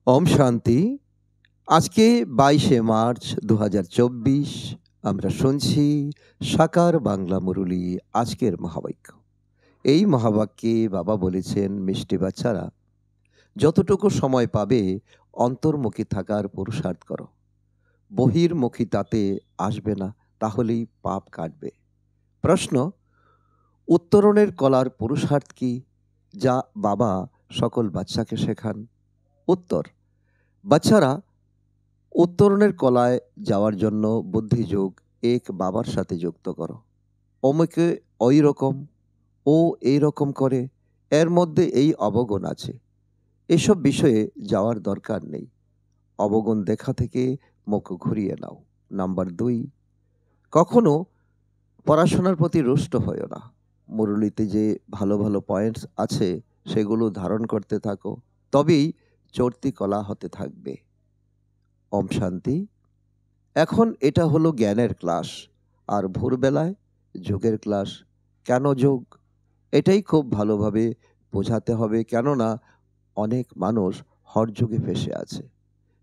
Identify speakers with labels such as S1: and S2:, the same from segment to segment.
S1: ওম শান্তি। আজকে 22শে মার্চ 2024। আমরা শুনছি সাকার বাংলা মুরলী। আজকের মহাবাক্য, এই মহাবাক্যে বাবা বলেছেন, মিষ্টি বাচ্চারা, যতটুকু সময় পাবে অন্তর্মুখী থাকার পুরুষার্থ করো। বহির্মুখী তাতে আসবে না, তাহলেই পাপ কাটবে। প্রশ্ন: উত্তরণের কলার পুরুষার্থ কি, যা বাবা সকল বাচ্চাকে শেখান? উত্তর: বাচ্চারা, উত্তরণের কলায় যাওয়ার জন্য বুদ্ধিযোগ এক বাবার সাথে যুক্ত করো। অমুকে ওই রকম, ও এই রকম করে, এর মধ্যে এই অবগুণ আছে, এসব বিষয়ে যাওয়ার দরকার নেই। অবগুণ দেখা থেকে মুখ ঘুরিয়ে নাও। নাম্বার 2, কখনো পড়াশোনার প্রতি রুষ্ট হয়েও না। মুরলীতে যে ভালো ভালো পয়েন্টস আছে সেগুলো ধারণ করতে থাকো, তবেই চড়তি কলা হতে থাকবে। ওম শান্তি। এখন এটা হলো জ্ঞানের ক্লাস, আর ভোরবেলায় যোগের ক্লাস। কেন যোগ? এটাই খুব ভালোভাবে বোঝাতে হবে, কেননা অনেক মানুষ হঠযোগে ফেসে আছে।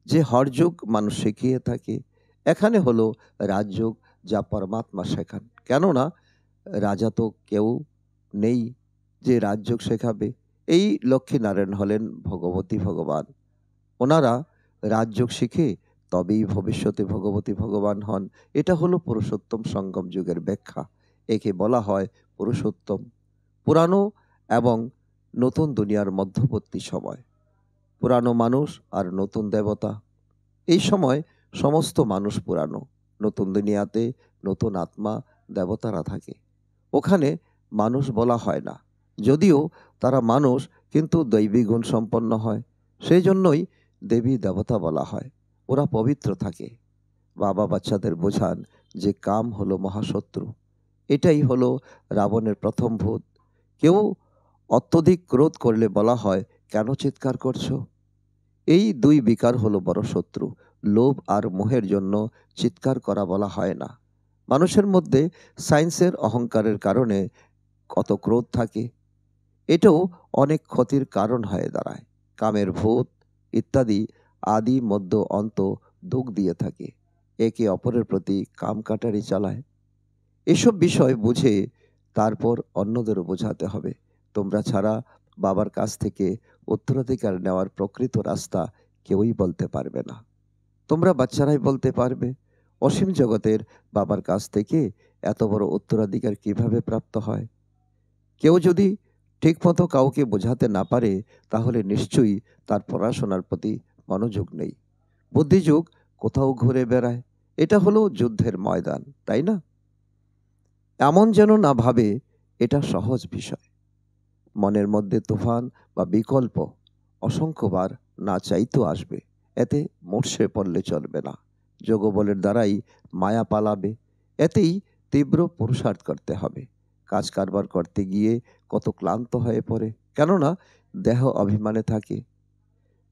S1: যে হঠযোগ মানুষ শিখিয়ে থাকে, এখানে হলো রাজযোগ, যা পরমাত্মা শেখান। কেননা রাজা তো কেউ নেই যে রাজযোগ শেখাবে। এই লক্ষ্মীনারায়ণ হলেন ভগবতী ভগবান। ওনারা রাজযোগ শিখে তবেই ভবিষ্যতে ভগবতী ভগবান হন। এটা হলো পুরুষোত্তম সঙ্গম যুগের ব্যাখ্যা। একে বলা হয় পুরুষোত্তম। পুরানো এবং নতুন দুনিয়ার মধ্যবর্তী সময়। পুরানো মানুষ আর নতুন দেবতা। এই সময় সমস্ত মানুষ পুরানো, নতুন দুনিয়াতে নতুন আত্মা দেবতারা থাকে। ওখানে মানুষ বলা হয় না, যদিও তারা মানুষ, কিন্তু দৈবী গুণ সম্পন্ন হয়, সেই জন্যই দেবী দেবতা বলা হয়। ওরা পবিত্র থাকে। বাবা বাচ্চাদের বোঝান যে কাম হলো মহাশত্রু। এটাই হলো রাবণের প্রথম ভূত। কেউ অত্যধিক ক্রোধ করলে বলা হয়, কেন চিৎকার করছো? এই দুই বিকার হলো বড় শত্রু। লোভ আর মোহের জন্য চিৎকার করা বলা হয় না। মানুষের মধ্যে সায়েন্সের অহংকারের কারণে কত ক্রোধ থাকে, এটাও অনেক ক্ষতির কারণ হয়ে দাঁড়ায়। কামের ভূত ইত্যাদি আদি মধ্য অন্ত দুঃখ দিয়ে থাকে, একে অপরের প্রতি কাম কাটারি চালায়। এসব বিষয় বুঝে তারপর অন্যদেরও বোঝাতে হবে। তোমরা ছাড়া বাবার কাছ থেকে উত্তরাধিকার নেওয়ার প্রকৃত রাস্তা কেউই বলতে পারবে না। তোমরা বাচ্চারাই বলতে পারবে। অসীম জগতের বাবার কাছ থেকে এত বড় উত্তরাধিকার কিভাবে প্রাপ্ত হয়? কেউ যদি ঠিকমতো কাউকে বোঝাতে না পারে, তাহলে নিশ্চয়ই তার পড়াশোনার প্রতি মনোযোগ নেই। বুদ্ধিযোগ কোথাও ঘুরে বেড়ায়। এটা হলো যুদ্ধের ময়দান, তাই না? এমন যেন না ভাবে এটা সহজ বিষয়। মনের মধ্যে তুফান বা বিকল্প অসংখ্যবার না চাইতেও আসবে। এতে মরসে পড়লে চলবে না। যোগবলের দ্বারাই মায়া পালাবে। এতেই তীব্র পুরুষার্থ করতে হবে। কাজ কারবার করতে গিয়ে কত ক্লান্ত হয়ে পড়ে, কেননা দেহ অভিমানে থাকে।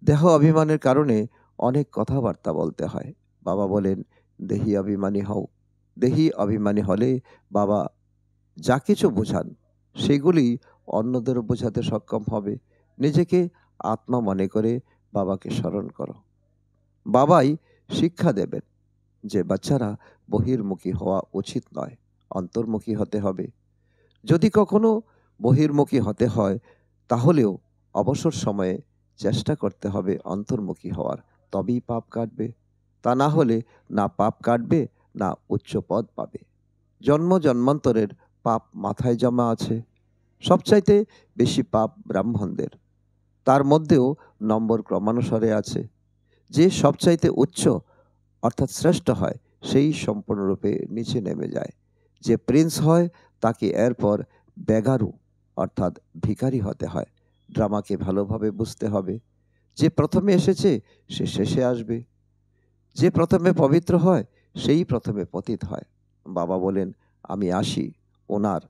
S1: দেহ অভিমানের কারণে অনেক কথাবার্তা বলতে হয়। বাবা বলেন, দেহি অভিমানী হও। দেহি অভিমানী হলে বাবা যা কিছু বোঝান সেগুলি অন্যদেরও বোঝাতে সক্ষম হবে। নিজেকে আত্মা মনে করে বাবাকে স্মরণ করো। বাবাই শিক্ষা দেবেন যে বাচ্চারা বহির্মুখী হওয়া উচিত নয়, অন্তর্মুখী হতে হবে। যদি কখনো বহির্মুখী হতে হয়, তাহলেও অবসর সময়ে চেষ্টা করতে হবে অন্তর্মুখী হওয়ার, তবেই পাপ কাটবে। তা না হলে না পাপ কাটবে, না উচ্চ পদ পাবে। জন্ম জন্মান্তরের পাপ মাথায় জমা আছে। সবচাইতে বেশি পাপ ব্রাহ্মণদের, তার মধ্যেও নম্বর ক্রমানুসারে আছে। যে সবচাইতে উচ্চ অর্থাৎ শ্রেষ্ঠ হয়, সেই সম্পূর্ণরূপে নিচে নেমে যায়। যে প্রিন্স হয় তাকে এরপর বেগারু অর্থাৎ ভিখারি হতে হয়। ড্রামাকে ভালোভাবে বুঝতে হবে। যে প্রথমে এসেছে সে শেষে আসবে। যে প্রথমে পবিত্র হয় সেই প্রথমে পতিত হয়। বাবা বলেন, আমি আসি ওনার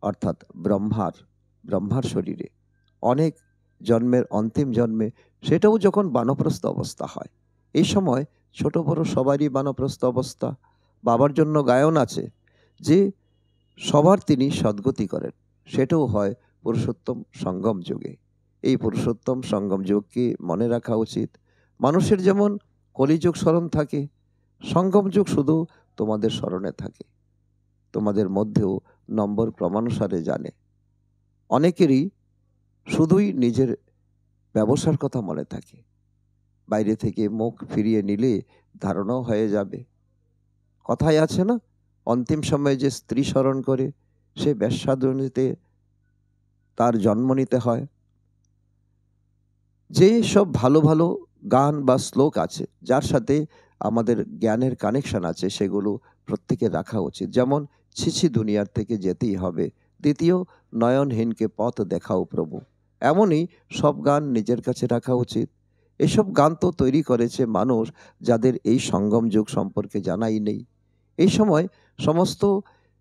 S1: অর্থাৎ ব্রহ্মার শরীরে অনেক জন্মের অন্তিম জন্মে, সেটাও যখন বানপ্রস্থ অবস্থা হয়। এই সময় ছোট বড় সবারই বানপ্রস্থ অবস্থা। বাবার জন্য গায়ন আছে যে সবার তিনি সদ্গতি করেন, সেটাও হয় পুরুষোত্তম সঙ্গম যুগে। এই পুরুষোত্তম সঙ্গম যুগকে মনে রাখা উচিত। মানুষের যেমন কলিযুগ স্মরণ থাকে, সঙ্গম যুগ শুধু তোমাদের স্মরণে থাকে। তোমাদের মধ্যেও নম্বর ক্রমানুসারে জানে। অনেকেরই শুধুই নিজের ব্যবসার কথা মনে থাকে। বাইরে থেকে মুখ ফিরিয়ে নিলে ধারণাও হয়ে যাবে। কথায় আছে না, অন্তিম সময়ে যে স্ত্রী স্মরণ করে সে বেশ্যাদনীতে তার জন্ম নিতে হয়। যে সব ভালো ভালো গান বা শ্লোক আছে যার সাথে আমাদের জ্ঞানের কানেকশন আছে, সেগুলো প্রত্যেকের রাখা উচিত। যেমন ছিছি দুনিয়ার থেকে যেতেই হবে, দ্বিতীয় নয়নহীনকে পথ দেখাও প্রভু। এমনই সব গান নিজের কাছে রাখা উচিত। এসব গান তো তৈরি করেছে মানুষ যাদের এই সঙ্গম যুগ সম্পর্কে জানাই নেই। এই সময় সমস্ত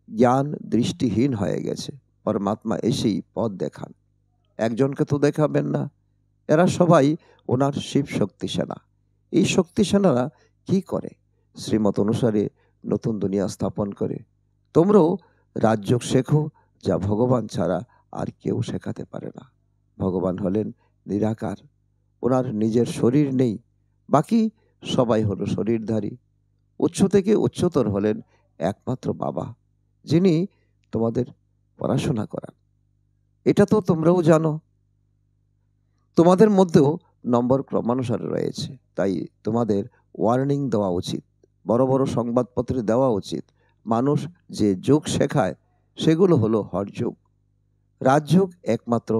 S1: জ্ঞান দৃষ্টিহীন হয়ে গেছে। পরমাত্মা এসেই পথ দেখান। একজনকে তো দেখাবেন না, এরা সবাই ওনার শিব শক্তি সেনা। এই শক্তি সেনারা কি করে? শ্রীমত অনুসারে নতুন দুনিয়া স্থাপন করে। তোমরাও রাজযোগ শেখো, যা ভগবান ছাড়া আর কেউ শেখাতে পারে না। ভগবান হলেন নিরাকার, ওনার নিজের শরীর নেই, বাকি সবাই হলো শরীরধারী। উচ্চ থেকে উচ্চতর হলেন একমাত্র বাবা, যিনি তোমাদের পড়াশোনা করান। এটা তো তোমরাও জানো। তোমাদের মধ্যেও নম্বর ক্রমানুসারে রয়েছে, তাই তোমাদের ওয়ার্নিং দেওয়া উচিত, বড় বড় সংবাদপত্রে দেওয়া উচিত। মানুষ যে যোগ শেখায় সেগুলো হলো হঠযোগ। রাজযোগ একমাত্র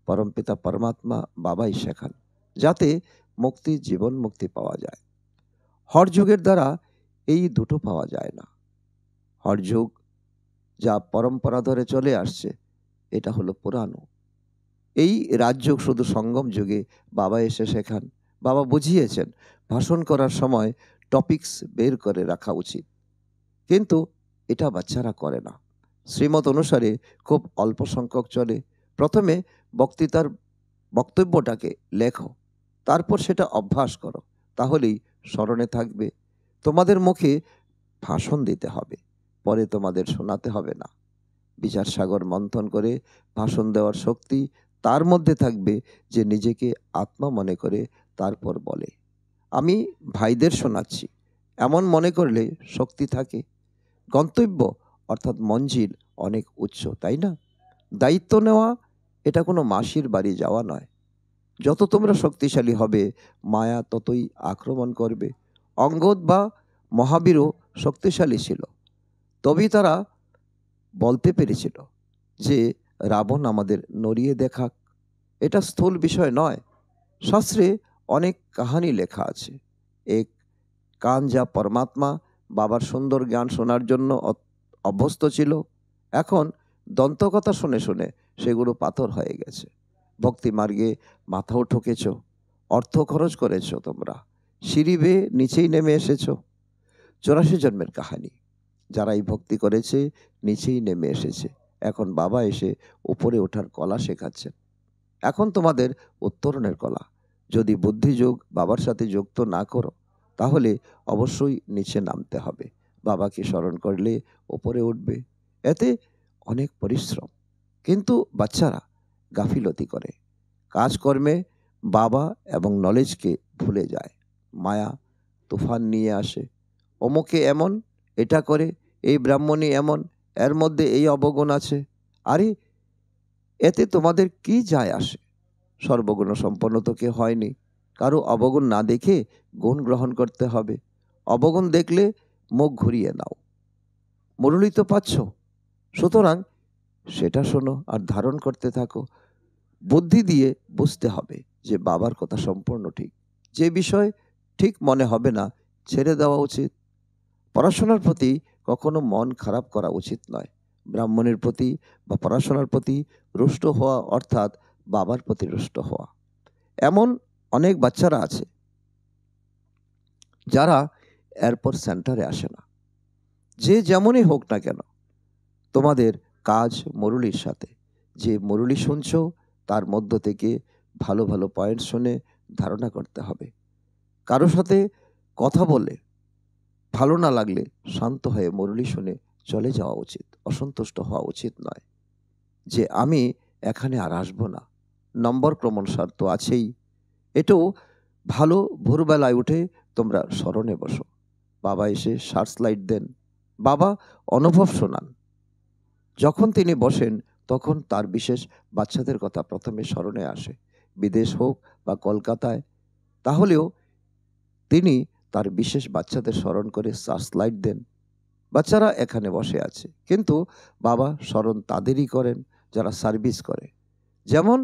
S1: পরমপিতা পরমাত্মা বাবাই শেখান, যাতে মুক্তি, জীবন মুক্তি পাওয়া যায়। হঠযোগের দ্বারা এই দুটো পাওয়া যায় না। হঠযোগ যা পরম্পরা ধরে চলে আসছে, এটা হলো পুরানো। এই রাজযোগ শুধু সঙ্গম যুগে বাবা এসে শেখান। বাবা বুঝিয়েছেন ভাষণ করার সময় টপিকস বের করে রাখা উচিত, কিন্তু এটা বাচ্চারা করে না। শ্রীমত অনুসারে খুব অল্প সংখ্যক চলে। প্রথমে বক্তৃতার বক্তব্যটাকে লেখো, তারপর সেটা অভ্যাস করো, তাহলেই স্মরণে থাকবে। তোমাদের মুখে ভাষণ দিতে হবে, পরে তোমাদের শোনাতে হবে না। বিচার সাগর মন্থন করে ভাষণ দেওয়ার শক্তি তার মধ্যে থাকবে যে নিজেকে আত্মা মনে করে তারপর বলে, আমি ভাইদের শোনাচ্ছি, এমন মনে করলে শক্তি থাকে। গন্তব্য অর্থাৎ মঞ্জিল অনেক উচ্চ, তাই না? দায়িত্ব নেওয়া এটা কোনো মাসির বাড়ি যাওয়া নয়। যত তোমরা শক্তিশালী হবে, মায়া ততই আক্রমণ করবে। অঙ্গদ বা মহাবীরও শক্তিশালী ছিল, তবেই তারা বলতে পেরেছিল যে রাবণ আমাদের নড়িয়ে দেখাক। এটা স্থূল বিষয় নয়। শাস্ত্রে অনেক কাহানি লেখা আছে। এক কান যা পরমাত্মা বাবার সুন্দর জ্ঞান শোনার জন্য অভ্যস্ত ছিল, এখন দন্তকথা শুনে শুনে সেগুলো পাথর হয়ে গেছে। ভক্তি মার্গে মাথাও ঠকেছ, অর্থ খরচ করেছ, তোমরা সিঁড়ি বেয়ে নিচেই নেমে এসেছ। 84 জন্মের কাহানি। যারা এই ভক্তি করেছে নিচেই নেমে এসেছে, এখন বাবা এসে উপরে ওঠার কলা শেখাচ্ছেন। এখন তোমাদের উত্তরণের কলা। যদি বুদ্ধিযোগ বাবার সাথে যুক্ত না করো, তাহলে অবশ্যই নিচে নামতে হবে। বাবাকে স্মরণ করলে উপরে উঠবে। এতে অনেক পরিশ্রম, কিন্তু বাচ্চারা গাফিলতি করে, কাজকর্মে বাবা এবং নলেজকে ভুলে যায়। মায়া তুফান নিয়ে আসে, অমুকে এমন, এটা করে, এই ব্রাহ্মণী এমন, এর মধ্যে এই অবগুণ আছে। আরে এতে তোমাদের কি যায় আসে? সর্বগুণ সম্পন্ন তো কেউ হয়নি। কারো অবগুণ না দেখে গুণ গ্রহণ করতে হবে। অবগুণ দেখলে মুখ ঘুরিয়ে নাও। মুরলি তো পাচ্ছ, সুতরাং সেটা শোনো আর ধারণ করতে থাকো। বুদ্ধি দিয়ে বুঝতে হবে যে বাবার কথা সম্পূর্ণ ঠিক। যে বিষয় ঠিক মনে হবে না, ছেড়ে দেওয়া উচিত। পড়াশোনার প্রতি কখনো মন খারাপ করা উচিত নয়। ব্রাহ্মণের প্রতি বা পড়াশোনার প্রতি রুষ্ট হওয়া অর্থাৎ বাবার প্রতি রুষ্ট হওয়া। এমন অনেক বাচ্চারা আছে যারা এরপর সেন্টারে আসে না। যে যেমনই হোক না কেন, তোমাদের কাজ মুরলির সাথে। যে মুরলি শুনছ তার মধ্য থেকে ভালো ভালো পয়েন্ট শুনে ধারণা করতে হবে। কারো সাথে কথা বলে ভালো না লাগলে শান্ত হয়ে মুরলি শুনে চলে যাওয়া উচিত। অসন্তুষ্ট হওয়া উচিত নয় যে আমি এখানে আর আসবো না। নম্বর ক্রমানুসার তো আছেই, এটাও ভালো ভোরবেলায় উঠে তোমরা স্মরণে বসো, বাবা এসে সার্চ লাইট দেন, বাবা অনুভব শোনান। যখন তিনি বসেন তখন তার বিশেষ বাচ্চাদের কথা প্রথমে স্মরণে আসে। বিদেশ হোক বা কলকাতায়, তাহলেও তিনি তার বিশেষ বাচ্চাদের স্মরণ করে সার্চ লাইট দেন। বাচ্চারা এখানে বসে আছে, কিন্তু বাবা স্মরণ তাদেরই করেন যারা সার্ভিস করে। যেমন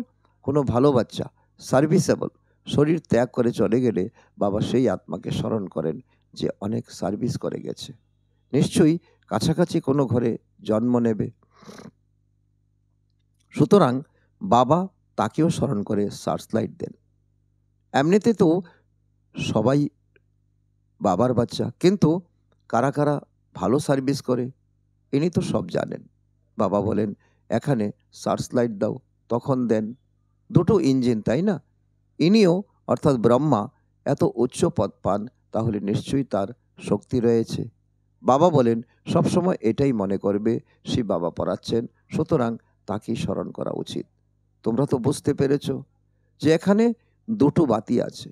S1: কোনো ভালো বাচ্চা সার্ভিসেবল, শরীর ত্যাগ করে চলে গেলে বাবা সেই আত্মাকে স্মরণ করেন যে অনেক সার্ভিস করে গেছে, নিশ্চয়ই কাছাকাছি কোনো ঘরে জন্ম নেবে। সুতরাং বাবা তাকেও স্মরণ করে সার্চ লাইট দেন। এমনিতে তো সবাই বাবার বাচ্চা, কিন্তু কারা কারা ভালো সার্ভিস করে ইনি তো সব জানেন। বাবা বলেন এখানে সার্চ লাইট দাও, তখন দেন। দুটো ইঞ্জিন, তাই না? ইনিও অর্থাৎ ব্রহ্মা এত উচ্চ পদ পান, তাহলে নিশ্চয়ই তার শক্তি রয়েছে। বাবা বলেন সবসময় এটাই মনে করবে শিব বাবা পড়াচ্ছেন, সুতরাং তাকেই স্মরণ করা উচিত। তোমরা তো বুঝতে পেরেছ যে এখানে দুটো বাতি আছে,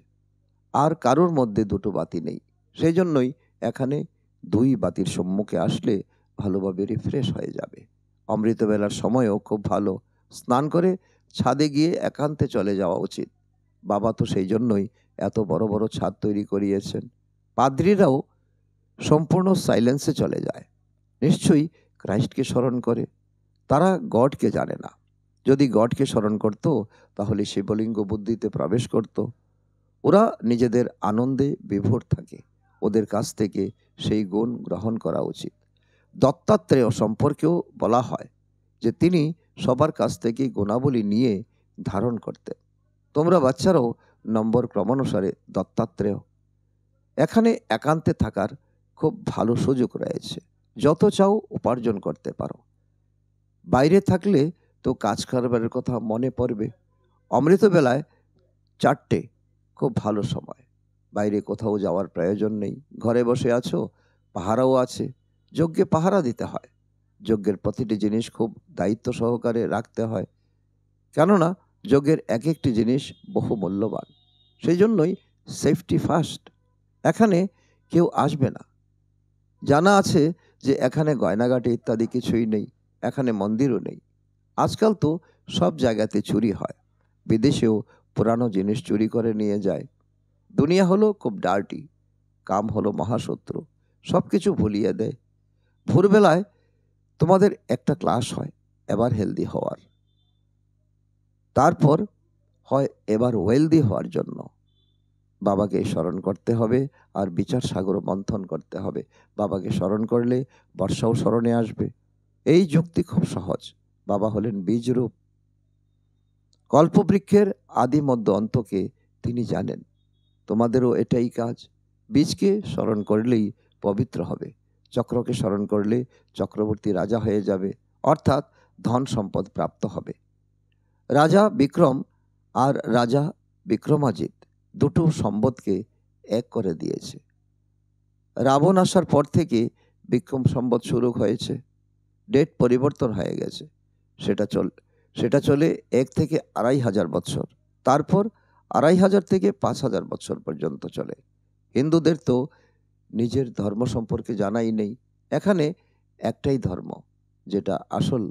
S1: আর কারোর মধ্যে দুটো বাতি নেই। সেই জন্যই এখানে দুই বাতির সম্মুখে আসলে ভালোভাবে রিফ্রেশ হয়ে যাবে। অমৃতবেলার সময়ও খুব ভালো, স্নান করে ছাদে গিয়ে একান্তে চলে যাওয়া উচিত। বাবা তো সেই জন্যই এত বড় বড় ছাদ তৈরি করিয়েছেন। পাদ্রীরাও সম্পূর্ণ সাইলেন্সে চলে যায়, নিশ্চয়ই ক্রাইস্টকে স্মরণ করে। তারা গডকে জানে না। যদি গডকে স্মরণ করত তাহলে শিবলিঙ্গ বুদ্ধিতে প্রবেশ করত। ওরা নিজেদের আনন্দে বিভোর থাকে, ওদের কাছ থেকে সেই গুণ গ্রহণ করা উচিত। দত্তাত্রেয় সম্পর্কেও বলা হয় যে তিনি সবার কাছ থেকে গুণাবলী নিয়ে ধারণ করতেন। তোমরা বাচ্চারাও নম্বর ক্রমানুসারে দত্তাত্রেয়। এখানে একান্তে থাকার খুব ভালো সুযোগ রয়েছে, যত চাও উপার্জন করতে পারো। বাইরে থাকলে তো কাজ কারবারের কথা মনে পড়বে। অমৃতবেলায় 4টে খুব ভালো সময়, বাইরে কোথাও যাওয়ার প্রয়োজন নেই। ঘরে বসে আছো, পাহারাও আছে, যজ্ঞে পাহারা দিতে হয়। যজ্ঞের প্রতিটি জিনিস খুব দায়িত্ব সহকারে রাখতে হয়, কেননা যজ্ঞের এক একটি জিনিস বহু মূল্যবান। সেই জন্যই সেফটি ফার্স্ট। এখানে কেউ আসবে না। জানা আছে যে এখানে গয়নাগাটি ইত্যাদি কিছুই নেই, এখানে মন্দিরও নেই। আজকাল তো সব জায়গাতে চুরি হয়, বিদেশেও পুরানো জিনিস চুরি করে নিয়ে যায়। দুনিয়া হলো খুব ডার্টি, কাম হলো মহাশত্রু, সব কিছু ভুলিয়ে দেয়। ভোরবেলায় তোমাদের একটা ক্লাস হয় এবার হেলদি হওয়ার, তারপর হয় এবার ওয়েলদি হওয়ার জন্য বাবাকে স্মরণ করতে হবে, আর বিচার সাগর মন্থন করতে হবে। বাবাকে স্মরণ করলে বর্ষাও স্মরণে আসবে। এই যুক্তি খুব সহজ। বাবা হলেন বীজরূপ। কল্পবৃক্ষের আদি মধ্য অন্তকে তিনি জানেন। তোমাদেরও এটাই কাজ। বীজকে স্মরণ করলেই পবিত্র হবে, চক্রকে স্মরণ করলে চক্রবর্তী রাজা হয়ে যাবে, অর্থাৎ ধন সম্পদ প্রাপ্ত হবে। রাজা বিক্রম আর রাজা বিক্রমাজিৎ দুটো সম্বদকে এক করে দিয়েছে। রাবণ আসার পর থেকে বিক্রম সম্বদ শুরু হয়েছে, ডেট পরিবর্তন হয়ে গেছে। সেটা চলে 1 থেকে 2,500 বছর, তারপর 2,500 থেকে 5,000 বছর পর্যন্ত চলে। হিন্দুদের তো নিজের ধর্ম সম্পর্কে জানাই নেই। এখানে একটাই ধর্ম, যেটা আসল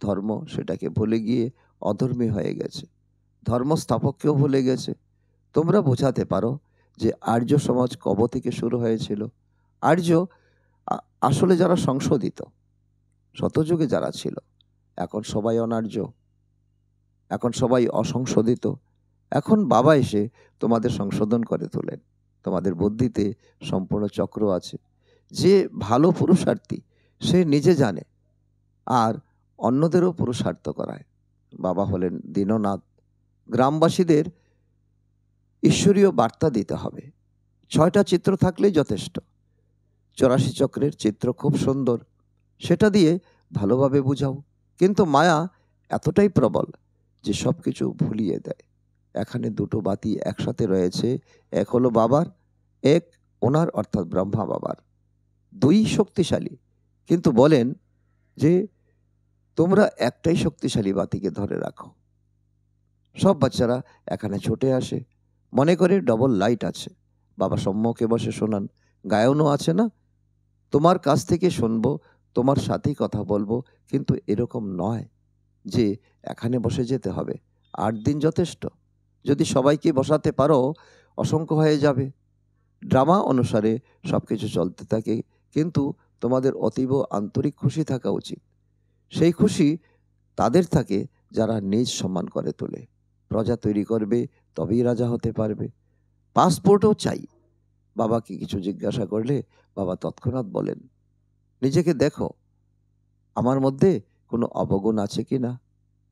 S1: ধর্ম, সেটাকে ভুলে গিয়ে অধর্মী হয়ে গেছে। ধর্ম স্থাপককেও ভুলে গেছে। তোমরা বোঝাতে পারো যে আর্য সমাজ কবে থেকে শুরু হয়েছিল? আর্য আসলে যারা সংশোধিত, শতযুগে যারা ছিল, এখন সবাই অনার্য, এখন সবাই অসংশোধিত। এখন বাবা এসে তোমাদের সংশোধন করে তোলেন। তোমাদের বুদ্ধিতে সম্পূর্ণ চক্র আছে। যে ভালো পুরুষার্থী সে নিজে জানে আর অন্যদেরও পুরুষার্থ করায়। বাবা হলেন দীননাথ। গ্রামবাসীদের ঈশ্বরীয় বার্তা দিতে হবে। 6টা চিত্র থাকলেই যথেষ্ট। 84 চক্রের চিত্র খুব সুন্দর, সেটা দিয়ে ভালোভাবে বুঝাও। কিন্তু মায়া এতটাই প্রবল যে সব কিছু ভুলিয়ে দেয়। এখানে দুটো বাতি একসাথে রয়েছে, এক হলো বাবার, এক ওনার অর্থাৎ ব্রহ্মা বাবার। দুই শক্তিশালী, কিন্তু বলেন যে তোমরা একটাই শক্তিশালী বাতিকে ধরে রাখো। সব বাচ্চারা এখানে ছুটে আসে, মনে করে ডবল লাইট আছে, বাবা সম্মুখে বসে শোনান। গায়নও আছে না, তোমার কাছ থেকে শুনবো, তোমার সাথেই কথা বলবো, কিন্তু এরকম নয় যে এখানে বসে যেতে হবে। 8 দিন যথেষ্ট। যদি সবাইকে বসাতে পারো অসংখ্য হয়ে যাবে। ড্রামা অনুসারে সব কিছু চলতে থাকে, কিন্তু তোমাদের অতীব আন্তরিক খুশি থাকা উচিত। সেই খুশি তাদের থাকে যারা নিজ সম্মান করে তোলে। প্রজা তৈরি করবে, তবেই রাজা হতে পারবে। পাসপোর্টও চাই। বাবাকে কিছু জিজ্ঞাসা করলে বাবা তৎক্ষণাৎ বলেন, নিজেকে দেখো, আমার মধ্যে কোনো অবগুণ আছে কি না।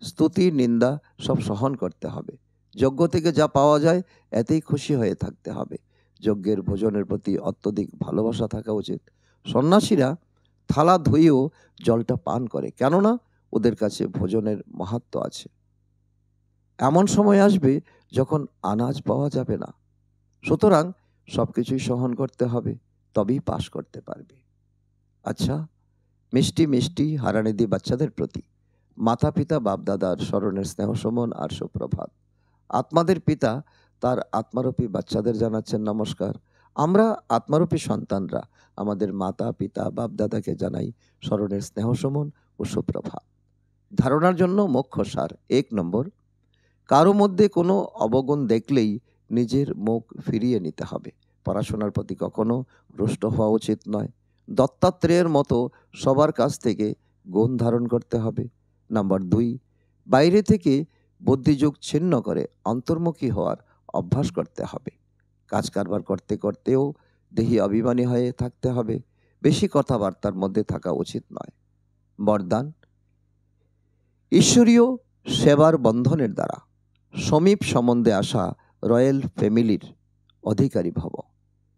S1: স্তুতি নিন্দা সব সহন করতে হবে। যজ্ঞ থেকে যা পাওয়া যায় এতেই খুশি হয়ে থাকতে হবে। যজ্ঞের ভোজনের প্রতি অত্যধিক ভালোবাসা থাকা উচিত। সন্ন্যাসীরা থালা ধুয়েও জলটা পান করে, কেননা ওদের কাছে ভোজনের মাহাত্ম্য আছে। এমন সময় আসবে যখন আনাজ পাওয়া যাবে না, সুতরাং সব কিছুই সহন করতে হবে, তবেই পাশ করতে পারবে। আচ্ছা, মিষ্টি মিষ্টি হারানিধি বাচ্চাদের প্রতি মাতা পিতা বাপদাদার স্মরণের স্নেহ সমন আর সুপ্রভাত। আত্মাদের পিতা তার আত্মারূপী বাচ্চাদের জানাচ্ছেন নমস্কার। আমরা আত্মারূপী সন্তানরা আমাদের মাতা পিতা বাপদাদাকে জানাই স্মরণের স্নেহ সমন ও সুপ্রভাত। ধারণার জন্য মুখ্য সার: 1 নম্বর, কারো মধ্যে কোনো অবগুণ দেখলেই নিজের মুখ ফিরিয়ে নিতে হবে। পড়াশোনার প্রতি কখনো রুষ্ট হওয়া উচিত নয়। দত্তাত্রেয়ের মতো সবার কাছ থেকে গুণ ধারণ করতে হবে। নাম্বার 2, বাইরে থেকে বুদ্ধিযোগ ছিন্ন করে অন্তর্মুখী হওয়ার অভ্যাস করতে হবে। কাজ কারবার করতে করতেও দেহি অভিমানী হয়ে থাকতে হবে। বেশি কথাবার্তার মধ্যে থাকা উচিত নয়। বরদান: ঈশ্বরীয় সেবার বন্ধনের দ্বারা সমীপ সম্বন্ধে আসা রয়্যাল ফ্যামিলির অধিকারী ভব।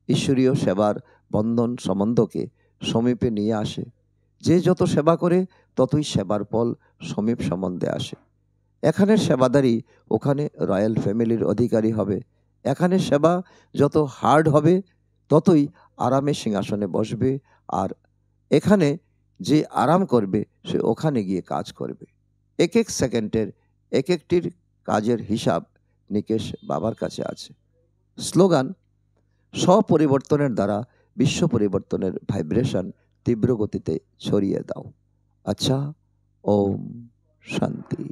S1: ঈশ্বরীয় সেবার বন্ধন সম্বন্ধকে সমীপে নিয়ে আসে। যে যত সেবা করে ততই সেবার ফল সমীপ সম্বন্ধে আসে। এখানের সেবাদারি ওখানে রয়্যাল ফ্যামিলির অধিকারী হবে। এখানে সেবা যত হার্ড হবে ততই আরামে সিংহাসনে বসবে, আর এখানে যে আরাম করবে সে ওখানে গিয়ে কাজ করবে। এক এক সেকেন্ডের এক একটির কাজের হিসাব নিকেশ বাবার কাছে আছে। স্লোগান: স্বপরিবর্তনের দ্বারা বিশ্ব পরিবর্তনের ভাইব্রেশন তীব্র গতিতে ছড়িয়ে দাও। আচ্ছা, ওম শান্তি।